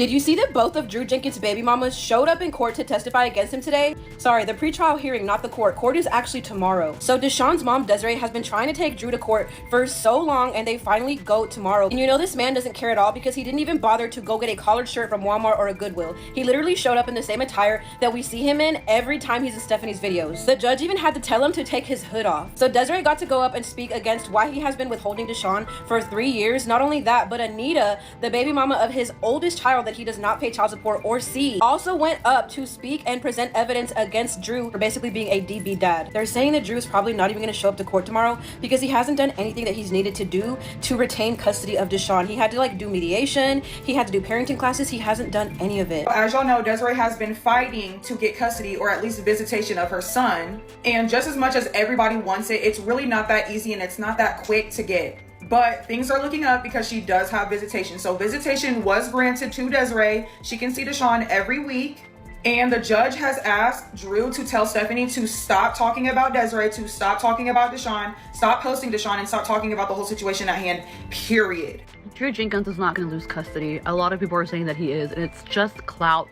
Did you see that both of Drew Jenkins' baby mamas showed up in court to testify against him today? Sorry, the pretrial hearing, not the court. Court is actually tomorrow. So Deshaun's mom, Desiree, has been trying to take Drew to court for so long, and they finally go tomorrow. And you know this man doesn't care at all because he didn't even bother to go get a collared shirt from Walmart or a Goodwill. He literally showed up in the same attire that we see him in every time he's in Stephanie's videos. The judge even had to tell him to take his hood off. So Desiree got to go up and speak against why he has been withholding Deshaun for 3 years. Not only that, but Anita, the baby mama of his oldest child that he does not pay child support or see, also went up to speak and present evidence against Drew for basically being a DB dad. They're saying that Drew is probably not even going to show up to court tomorrow because he hasn't done anything that he's needed to do to retain custody of Deshaun. He had to do mediation, he had to do parenting classes, he hasn't done any of it. As y'all know, Desiree has been fighting to get custody or at least visitation of her son, and just as much as everybody wants it, it's really not that easy and it's not that quick to get. But things are looking up because she does have visitation. So visitation was granted to Desiree. She can see Deshaun every week. And the judge has asked Drew to tell Stephanie to stop talking about Desiree, to stop talking about Deshaun, stop posting Deshaun, and stop talking about the whole situation at hand, period. Drew Jenkins is not going to lose custody. A lot of people are saying that he is, and it's just clout,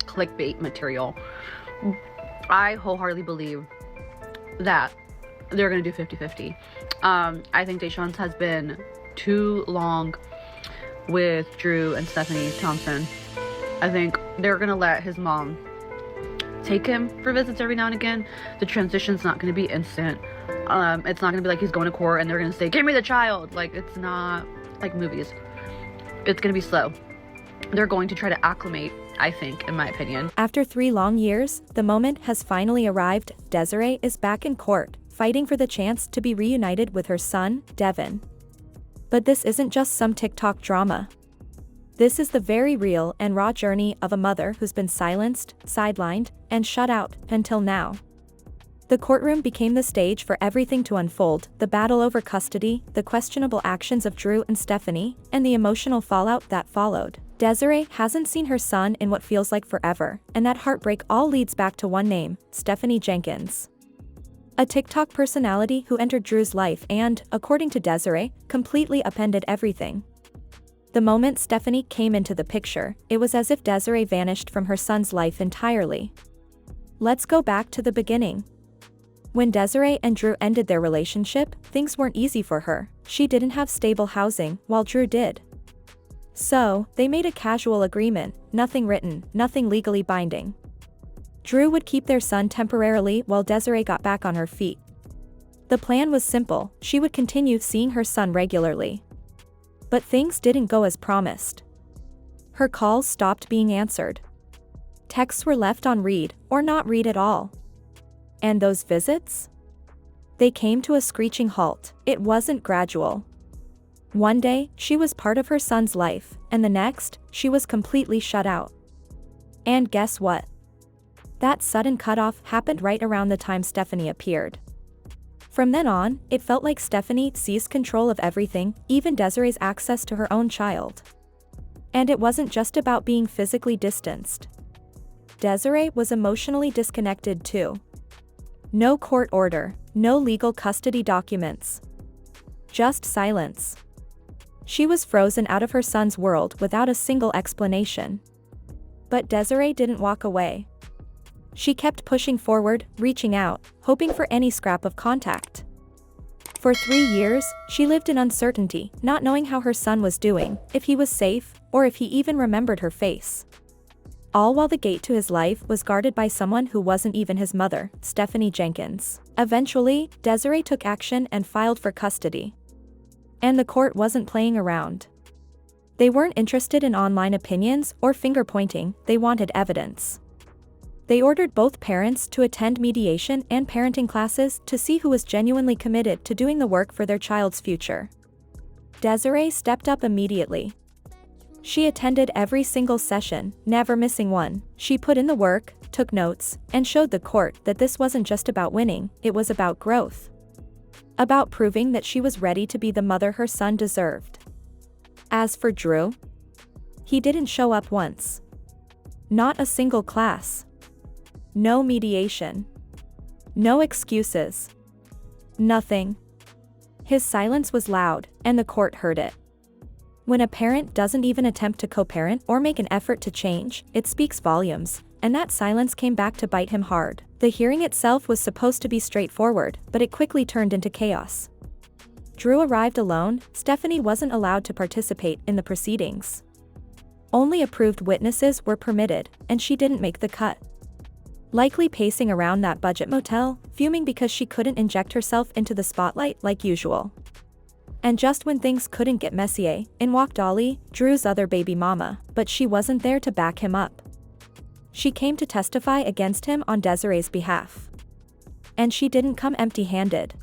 clickbait material. I wholeheartedly believe that they're going to do 50-50. I think Deshaun has been too long with Drew and Stephanie Thompson. I think they're going to let his mom take him for visits every now and again. The transition's not going to be instant. It's not going to be like he's going to court and they're going to say, give me the child. Like, it's not like movies. It's going to be slow. They're going to try to acclimate, I think, in my opinion. After 3 long years, the moment has finally arrived. Desiree is back in court, fighting for the chance to be reunited with her son, Devin. But this isn't just some TikTok drama. This is the very real and raw journey of a mother who's been silenced, sidelined, and shut out until now. The courtroom became the stage for everything to unfold: the battle over custody, the questionable actions of Drew and Stephanie, and the emotional fallout that followed. Desiree hasn't seen her son in what feels like forever, and that heartbreak all leads back to one name: Stephanie Jenkins. A TikTok personality who entered Drew's life and, according to Desiree, completely upended everything. The moment Stephanie came into the picture, it was as if Desiree vanished from her son's life entirely. Let's go back to the beginning. When Desiree and Drew ended their relationship, things weren't easy for her. She didn't have stable housing, while Drew did. So, they made a casual agreement, nothing written, nothing legally binding. Drew would keep their son temporarily while Desiree got back on her feet. The plan was simple: she would continue seeing her son regularly. But things didn't go as promised. Her calls stopped being answered. Texts were left on read, or not read at all. And those visits? They came to a screeching halt. It wasn't gradual. One day, she was part of her son's life, and the next, she was completely shut out. And guess what? That sudden cutoff happened right around the time Stephanie appeared. From then on, it felt like Stephanie seized control of everything, even Desiree's access to her own child. And it wasn't just about being physically distanced. Desiree was emotionally disconnected too. No court order, no legal custody documents. Just silence. She was frozen out of her son's world without a single explanation. But Desiree didn't walk away. She kept pushing forward, reaching out, hoping for any scrap of contact. For 3 years, she lived in uncertainty, not knowing how her son was doing, if he was safe, or if he even remembered her face. All while the gate to his life was guarded by someone who wasn't even his mother, Stephanie Jenkins. Eventually, Desiree took action and filed for custody. And the court wasn't playing around. They weren't interested in online opinions or finger-pointing, they wanted evidence. They ordered both parents to attend mediation and parenting classes to see who was genuinely committed to doing the work for their child's future. Desiree stepped up immediately. She attended every single session, never missing one. She put in the work, took notes, and showed the court that this wasn't just about winning, it was about growth. About proving that she was ready to be the mother her son deserved. As for Drew, he didn't show up once. Not a single class. No mediation. No excuses. Nothing. His silence was loud, and the court heard it. When a parent doesn't even attempt to co-parent or make an effort to change, it speaks volumes, and that silence came back to bite him hard. The hearing itself was supposed to be straightforward, but it quickly turned into chaos. Drew arrived alone. Stephanie wasn't allowed to participate in the proceedings. Only approved witnesses were permitted, and she didn't make the cut. Likely pacing around that budget motel, fuming because she couldn't inject herself into the spotlight like usual. And just when things couldn't get messier, in walked Dolly, Drew's other baby mama, but she wasn't there to back him up. She came to testify against him on Desiree's behalf. And she didn't come empty-handed.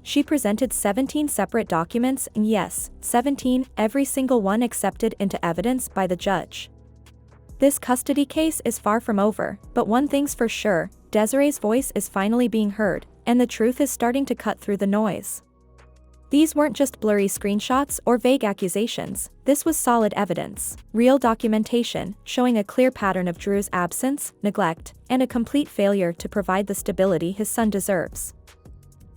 She presented 17 separate documents, and yes, 17, every single one accepted into evidence by the judge. This custody case is far from over, but one thing's for sure, Desiree's voice is finally being heard, and the truth is starting to cut through the noise. These weren't just blurry screenshots or vague accusations, this was solid evidence, real documentation, showing a clear pattern of Drew's absence, neglect, and a complete failure to provide the stability his son deserves.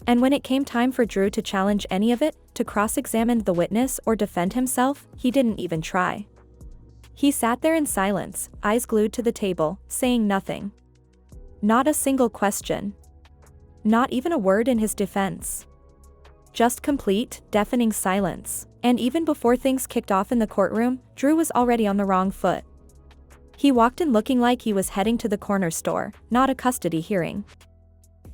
And when it came time for Drew to challenge any of it, to cross-examine the witness or defend himself, he didn't even try. He sat there in silence, eyes glued to the table, saying nothing. Not a single question. Not even a word in his defense. Just complete, deafening silence. And even before things kicked off in the courtroom, Drew was already on the wrong foot. He walked in looking like he was heading to the corner store, not a custody hearing.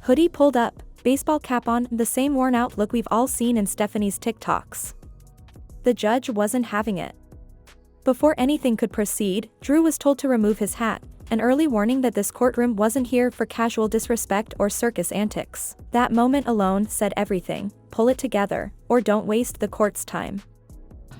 Hoodie pulled up, baseball cap on, the same worn-out look we've all seen in Stephanie's TikToks. The judge wasn't having it. Before anything could proceed, Drew was told to remove his hat, an early warning that this courtroom wasn't here for casual disrespect or circus antics. That moment alone said everything: pull it together, or don't waste the court's time.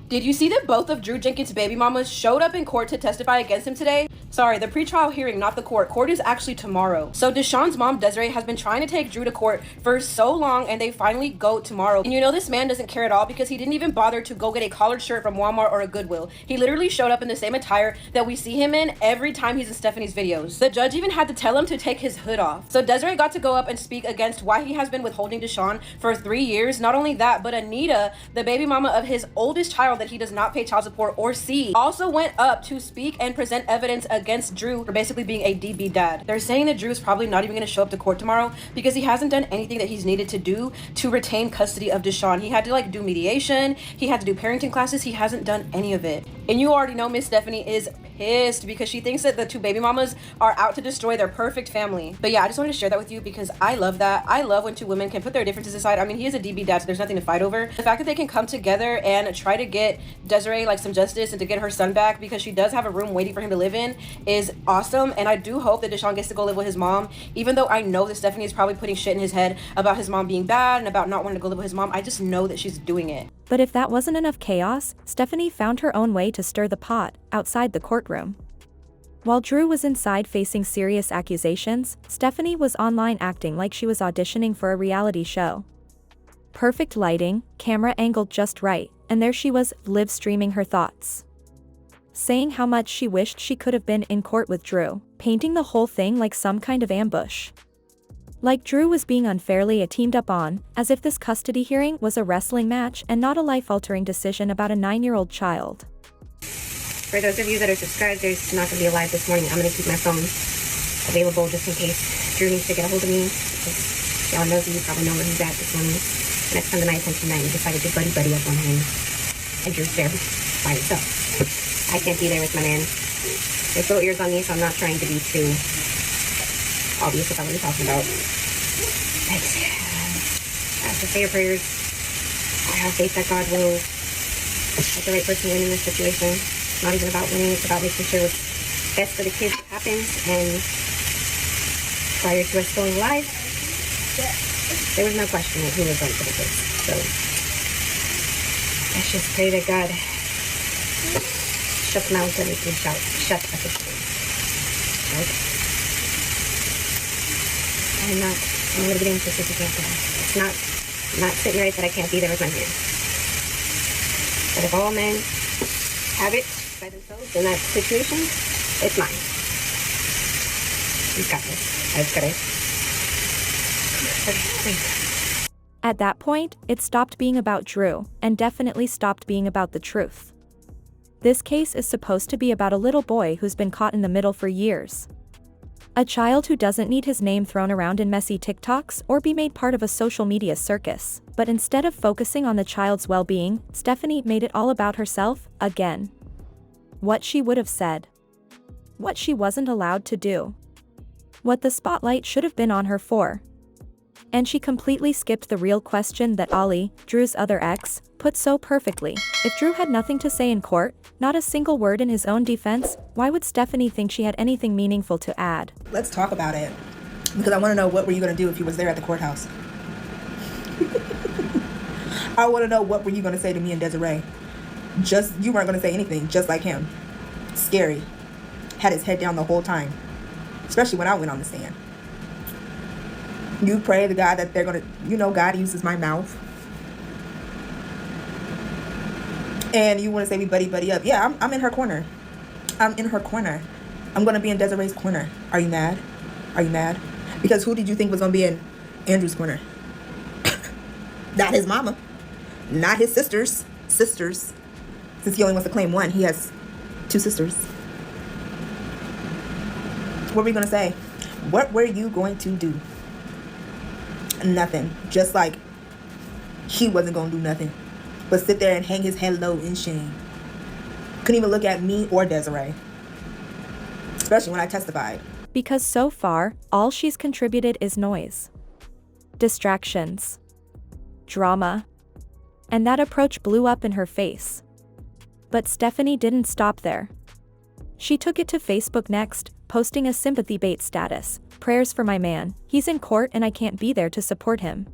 Did you see that both of Drew Jenkins' baby mamas showed up in court to testify against him today? Sorry, the pretrial hearing, not the court. Court is actually tomorrow. So Deshawn's mom, Desiree, has been trying to take Drew to court for so long, and they finally go tomorrow. And you know this man doesn't care at all because he didn't even bother to go get a collared shirt from Walmart or a Goodwill. He literally showed up in the same attire that we see him in every time he's in Stephanie's videos. The judge even had to tell him to take his hood off. So Desiree got to go up and speak against why he has been withholding Deshawn for 3 years. Not only that, but Anita, the baby mama of his oldest child that he does not pay child support or see, also went up to speak and present evidence against Drew for basically being a DB dad. They're saying that Drew's probably not even going to show up to court tomorrow because he hasn't done anything that he's needed to do to retain custody of Deshawn. He had to do mediation, he had to do parenting classes, he hasn't done any of it. And you already know Miss Stephanie is pissed because she thinks that the two baby mamas are out to destroy their perfect family. But yeah, I just wanted to share that with you because I love that. I love when two women can put their differences aside. I mean, he is a DB dad, so there's nothing to fight over. The fact that they can come together and try to get Desiree some justice and to get her son back because she does have a room waiting for him to live in is awesome. And I do hope that Deshawn gets to go live with his mom, even though I know that Stephanie is probably putting shit in his head about his mom being bad and about not wanting to go live with his mom. I just know that she's doing it. But if that wasn't enough chaos, Stephanie found her own way to stir the pot outside the courtroom. While Drew was inside facing serious accusations, Stephanie was online acting like she was auditioning for a reality show. Perfect lighting, camera angled just right, and there she was, live streaming her thoughts. Saying how much she wished she could have been in court with Drew, painting the whole thing like some kind of ambush. Like Drew was being unfairly teamed up on, as if this custody hearing was a wrestling match and not a life-altering decision about a 9-year-old child. For those of you that are subscribed, there's not going to be a live this morning. I'm going to keep my phone available just in case Drew needs to get a hold of me. Y'all know you probably know where he's at this morning. Next time the night attention night, we decided to buddy up on him. And Drew's there by himself. I can't be there with my man. There's little ears on me, so I'm not trying to be too obvious about what I'm talking about. But I have to say your prayers. I have faith that God will let the right person win in this situation. It's not even about winning, it's about making sure what's best for the kids happens. And prior to us going live, there was no question of who was right for the kids. So let's just pray that God shut the mouth and make them shut at this point. Right? I'm going to get into this example. It's not sitting right that I can't be there with my man. But if all men have it by themselves in that situation, it's mine. He's got this. I just gotta. Okay, thanks. At that point, it stopped being about Drew, and definitely stopped being about the truth. This case is supposed to be about a little boy who's been caught in the middle for years. A child who doesn't need his name thrown around in messy TikToks or be made part of a social media circus, but instead of focusing on the child's well-being, Stephanie made it all about herself, again. What she would have said. What she wasn't allowed to do. What the spotlight should have been on her for. And she completely skipped the real question that Ollie, Drew's other ex, put so perfectly. If Drew had nothing to say in court, not a single word in his own defense, why would Stephanie think she had anything meaningful to add? Let's talk about it. Because I want to know, what were you going to do if you was there at the courthouse? I want to know, what were you going to say to me and Desiree? You weren't going to say anything, just like him. Scary. Had his head down the whole time. Especially when I went on the stand. You pray to God that they're going to, God uses my mouth. And you want to say we buddy up. Yeah, I'm in her corner. I'm in her corner. I'm going to be in Desiree's corner. Are you mad? Are you mad? Because who did you think was going to be in Andrew's corner? Not his mama. Not his sisters. Since he only wants to claim one, he has 2 sisters. What were we going to say? What were you going to do? Nothing. Just like he wasn't going to do nothing but sit there and hang his head low in shame. Couldn't even look at me or Desiree. Especially when I testified. Because so far, all she's contributed is noise. Distractions. Drama. And that approach blew up in her face. But Stephanie didn't stop there. She took it to Facebook next, posting a sympathy bait status. Prayers for my man, he's in court and I can't be there to support him.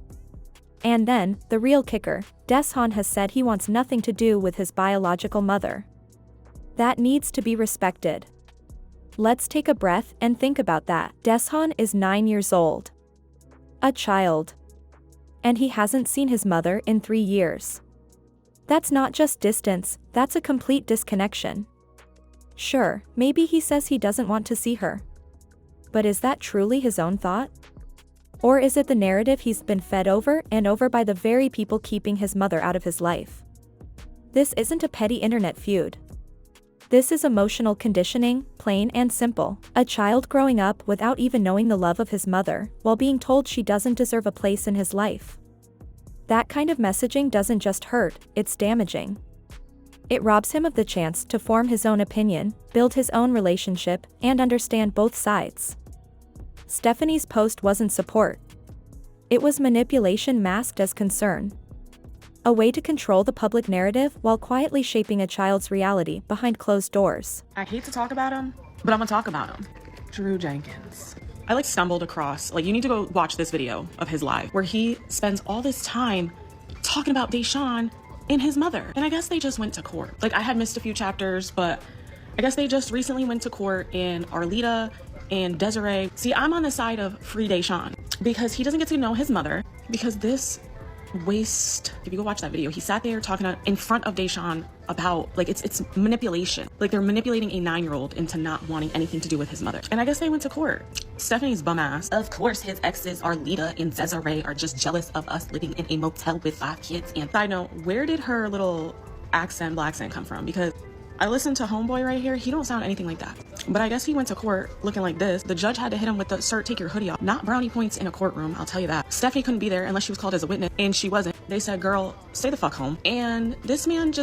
And then, the real kicker, Deshaun has said he wants nothing to do with his biological mother. That needs to be respected. Let's take a breath and think about that. Deshaun is 9 years old. A child. And he hasn't seen his mother in 3 years. That's not just distance, that's a complete disconnection. Sure, maybe he says he doesn't want to see her. But is that truly his own thought? Or is it the narrative he's been fed over and over by the very people keeping his mother out of his life? This isn't a petty internet feud. This is emotional conditioning, plain and simple. A child growing up without even knowing the love of his mother, while being told she doesn't deserve a place in his life. That kind of messaging doesn't just hurt, it's damaging. It robs him of the chance to form his own opinion, build his own relationship, and understand both sides. Stephanie's post wasn't support. It was manipulation masked as concern. A way to control the public narrative while quietly shaping a child's reality behind closed doors. I hate to talk about him, but I'm gonna talk about him. Drew Jenkins. I stumbled across, you need to go watch this video of his live where he spends all this time talking about Deshaun and his mother. And I guess they just went to court. I had missed a few chapters, but I guess they just recently went to court, and Arlita and Desiree. See, I'm on the side of free Deshaun because he doesn't get to know his mother, because this waste, if you go watch that video, he sat there talking in front of Deshaun about, it's manipulation. They're manipulating a 9-year-old into not wanting anything to do with his mother. And I guess they went to court. Stephanie's bum ass. Of course, his exes, Arlita and Desiree, are just jealous of us living in a motel with 5 kids. And side note, where did her little black accent come from? Because I listened to homeboy right here, he don't sound anything like that. But I guess he went to court looking like this. The judge had to hit him with the, "Sir, take your hoodie off." Not brownie points in a courtroom, I'll tell you that. Stephanie couldn't be there unless she was called as a witness, and she wasn't. They said, "Girl, stay the fuck home." And this man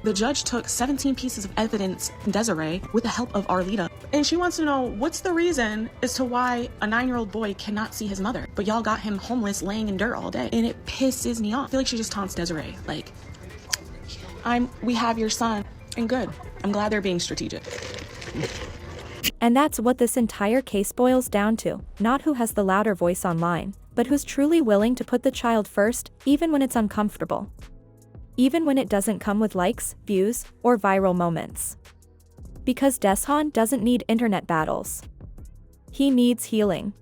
the judge took 17 pieces of evidence from Desiree with the help of Arlita. And she wants to know, what's the reason as to why a 9-year-old boy cannot see his mother? But y'all got him homeless laying in dirt all day. And it pisses me off. I feel like she just taunts Desiree. We have your son. And good. I'm glad they're being strategic. And that's what this entire case boils down to, not who has the louder voice online, but who's truly willing to put the child first, even when it's uncomfortable. Even when it doesn't come with likes, views, or viral moments. Because Deshaun doesn't need internet battles. He needs healing.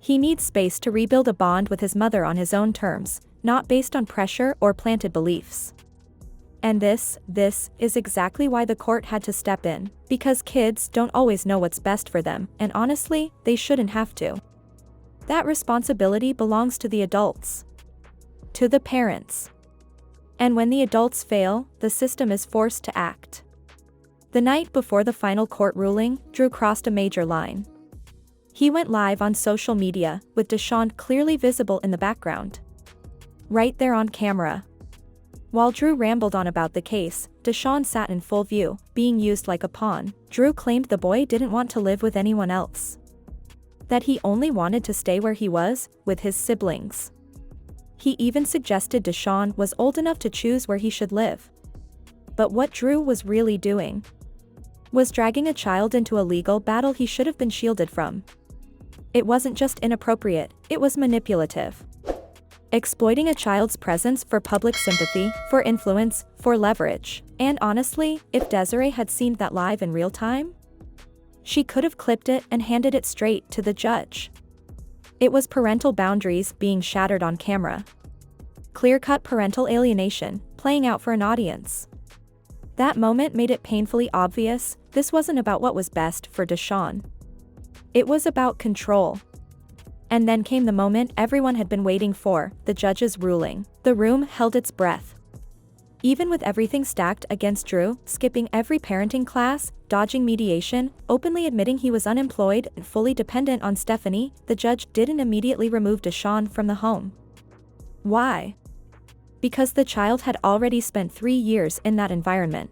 He needs space to rebuild a bond with his mother on his own terms, not based on pressure or planted beliefs. And this is exactly why the court had to step in, because kids don't always know what's best for them, and honestly, they shouldn't have to. That responsibility belongs to the adults. to the parents. And when the adults fail, the system is forced to act. The night before the final court ruling, Drew crossed a major line. He went live on social media, with Deshaun clearly visible in the background. Right there on camera. While Drew rambled on about the case, Deshaun sat in full view, being used like a pawn. Drew claimed the boy didn't want to live with anyone else. That he only wanted to stay where he was, with his siblings. He even suggested Deshaun was old enough to choose where he should live. But what Drew was really doing was dragging a child into a legal battle he should have been shielded from. It wasn't just inappropriate, it was manipulative. Exploiting a child's presence for public sympathy, for influence, for leverage. And honestly, if Desiree had seen that live in real time, she could have clipped it and handed it straight to the judge. It was parental boundaries being shattered on camera. Clear-cut parental alienation, playing out for an audience. That moment made it painfully obvious, this wasn't about what was best for Deshaun. It was about control. And then came the moment everyone had been waiting for, the judge's ruling. The room held its breath. Even with everything stacked against Drew, skipping every parenting class, dodging mediation, openly admitting he was unemployed and fully dependent on Stephanie, the judge didn't immediately remove Deshaun from the home. Why? Because the child had already spent 3 years in that environment.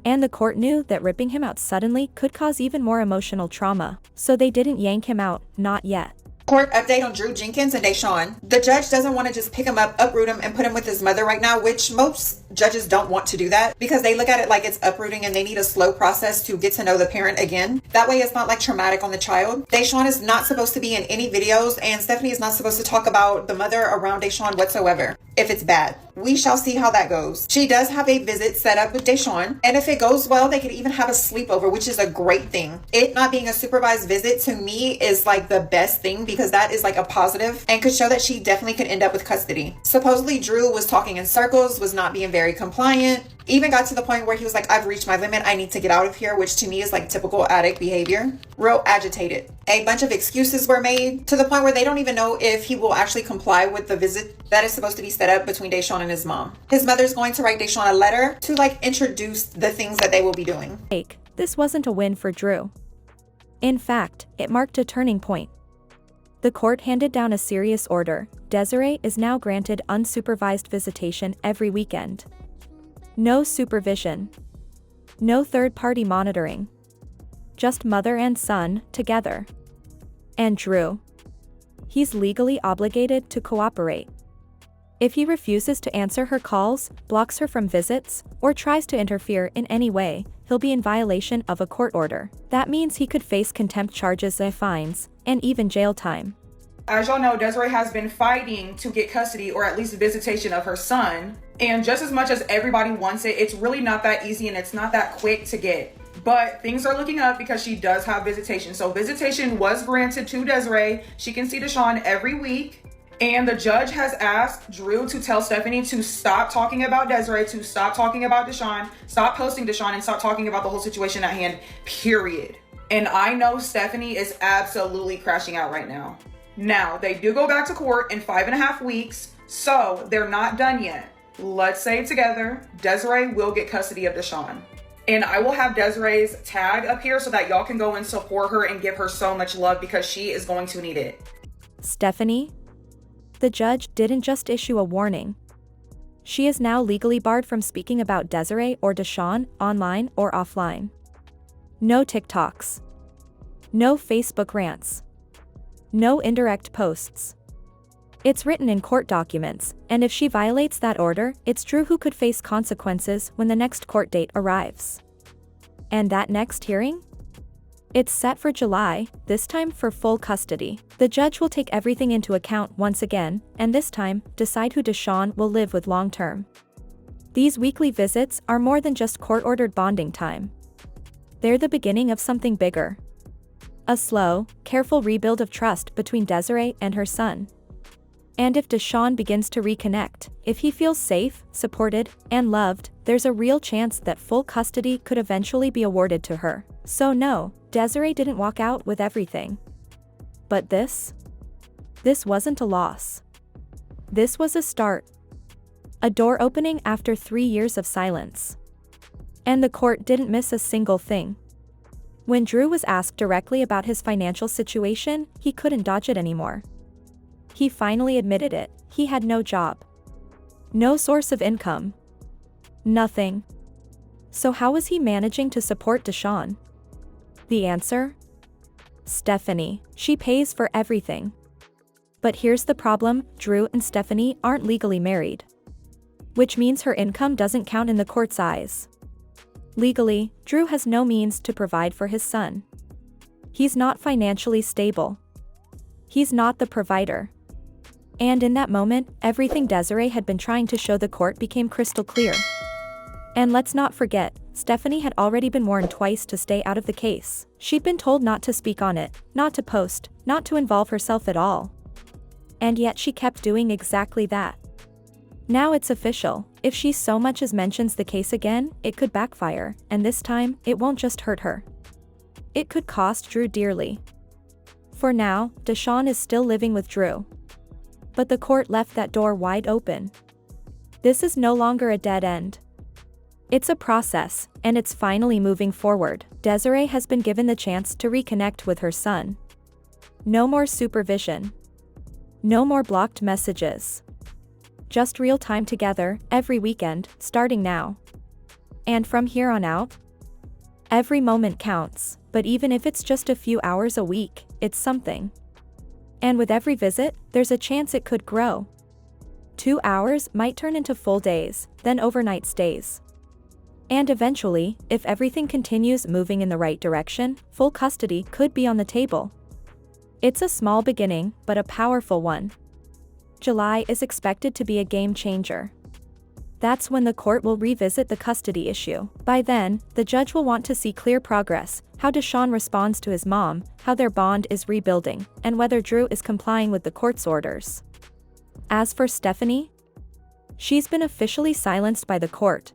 And the court knew that ripping him out suddenly could cause even more emotional trauma, so they didn't yank him out, not yet. Court update on Drew Jenkins and Deshaun. The judge doesn't want to just pick him up, uproot him, and put him with his mother right now, which most judges don't want to do that because they look at it like it's uprooting and they need a slow process to get to know the parent again. That way it's not like traumatic on the child. Deshaun is not supposed to be in any videos and Stephanie is not supposed to talk about the mother around Deshaun whatsoever if it's bad. We shall see how that goes. She does have a visit set up with Deshaun, and if it goes well, they could even have a sleepover, which is a great thing. It not being a supervised visit to me is like the best thing because that is like a positive and could show that she definitely could end up with custody. Supposedly Drew was talking in circles, was not being very compliant, even got to the point where he was like, I've reached my limit, I need to get out of here, which to me is like typical addict behavior. Real agitated. A bunch of excuses were made to the point where they don't even know if he will actually comply with the visit that is supposed to be set up between Deshaun and his mom. His mother's going to write Deshaun a letter to like introduce the things that they will be doing. This wasn't a win for Drew. In fact, it marked a turning point. The court handed down a serious order. Desiree is now granted unsupervised visitation every weekend. No supervision. No third-party monitoring. Just mother and son, together. And Drew. He's legally obligated to cooperate. If he refuses to answer her calls, blocks her from visits, or tries to interfere in any way, he'll be in violation of a court order. That means he could face contempt charges and fines, and even jail time. As y'all know, Desiree has been fighting to get custody or at least visitation of her son. And just as much as everybody wants it, it's really not that easy and it's not that quick to get. But things are looking up because she does have visitation. So visitation was granted to Desiree. She can see Deshaun every week. And the judge has asked Drew to tell Stephanie to stop talking about Desiree, to stop talking about Deshaun, stop posting Deshaun, and stop talking about the whole situation at hand, period. And I know Stephanie is absolutely crashing out right now. Now, they do go back to court in 5.5 weeks, so they're not done yet. Let's say it together, Desiree will get custody of Deshaun. And I will have Desiree's tag up here so that y'all can go and support her and give her so much love because she is going to need it. Stephanie? The judge didn't just issue a warning. She is now legally barred from speaking about Desiree or Deshaun, online or offline. No TikToks. No Facebook rants. No indirect posts. It's written in court documents, and if she violates that order, it's Drew who could face consequences when the next court date arrives. And that next hearing? It's set for July, this time for full custody. The judge will take everything into account once again, and this time, decide who Deshaun will live with long term. These weekly visits are more than just court-ordered bonding time. They're the beginning of something bigger. A slow, careful rebuild of trust between Desiree and her son. And if Deshaun begins to reconnect, if he feels safe, supported, and loved, there's a real chance that full custody could eventually be awarded to her. So no, Desiree didn't walk out with everything. But this wasn't a loss. This was a start. A door opening after 3 years of silence. And the court didn't miss a single thing. When Drew was asked directly about his financial situation, he couldn't dodge it anymore. He finally admitted it. He had no job. No source of income. Nothing. So how was he managing to support Deshawn? The answer? Stephanie. She pays for everything. But here's the problem, Drew and Stephanie aren't legally married. Which means her income doesn't count in the court's eyes. Legally, Drew has no means to provide for his son. He's not financially stable. He's not the provider. And in that moment, everything Desiree had been trying to show the court became crystal clear. And let's not forget, Stephanie had already been warned twice to stay out of the case. She'd been told not to speak on it, not to post, not to involve herself at all. And yet she kept doing exactly that. Now it's official, if she so much as mentions the case again, it could backfire, and this time, it won't just hurt her. It could cost Drew dearly. For now, Deshawn is still living with Drew. But the court left that door wide open. This is no longer a dead end. It's a process, and it's finally moving forward. Desiree has been given the chance to reconnect with her son. No more supervision. No more blocked messages. Just real time together, every weekend, starting now. And from here on out, every moment counts, but even if it's just a few hours a week, it's something. And with every visit, there's a chance it could grow. 2 hours might turn into full days, then overnight stays. And eventually, if everything continues moving in the right direction, full custody could be on the table. It's a small beginning, but a powerful one. July is expected to be a game changer. That's when the court will revisit the custody issue. By then, the judge will want to see clear progress, how Deshawn responds to his mom, how their bond is rebuilding, and whether Drew is complying with the court's orders. As for Stephanie, she's been officially silenced by the court.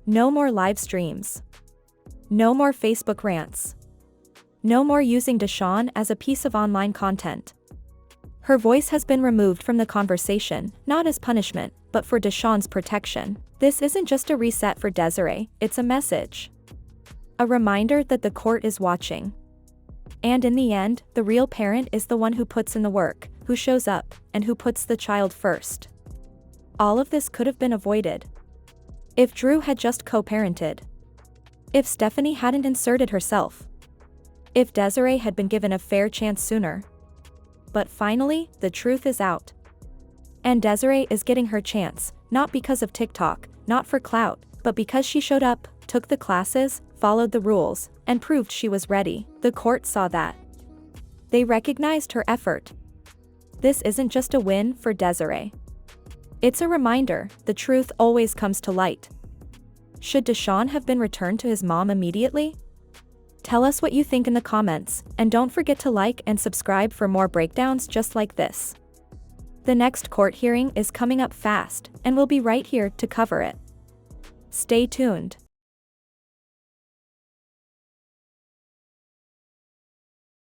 No more live streams. No more Facebook rants. No more using Deshawn as a piece of online content. Her voice has been removed from the conversation, not as punishment, but for Deshawn's protection. This isn't just a reset for Desiree, it's a message. A reminder that the court is watching. And in the end, the real parent is the one who puts in the work, who shows up, and who puts the child first. All of this could have been avoided if Drew had just co-parented. If Stephanie hadn't inserted herself. If Desiree had been given a fair chance sooner. But finally, the truth is out. And Desiree is getting her chance, not because of TikTok, not for clout, but because she showed up, took the classes, followed the rules, and proved she was ready. The court saw that. They recognized her effort. This isn't just a win for Desiree. It's a reminder, the truth always comes to light. Should Deshawn have been returned to his mom immediately? Tell us what you think in the comments, and don't forget to like and subscribe for more breakdowns just like this. The next court hearing is coming up fast, and we'll be right here to cover it. Stay tuned.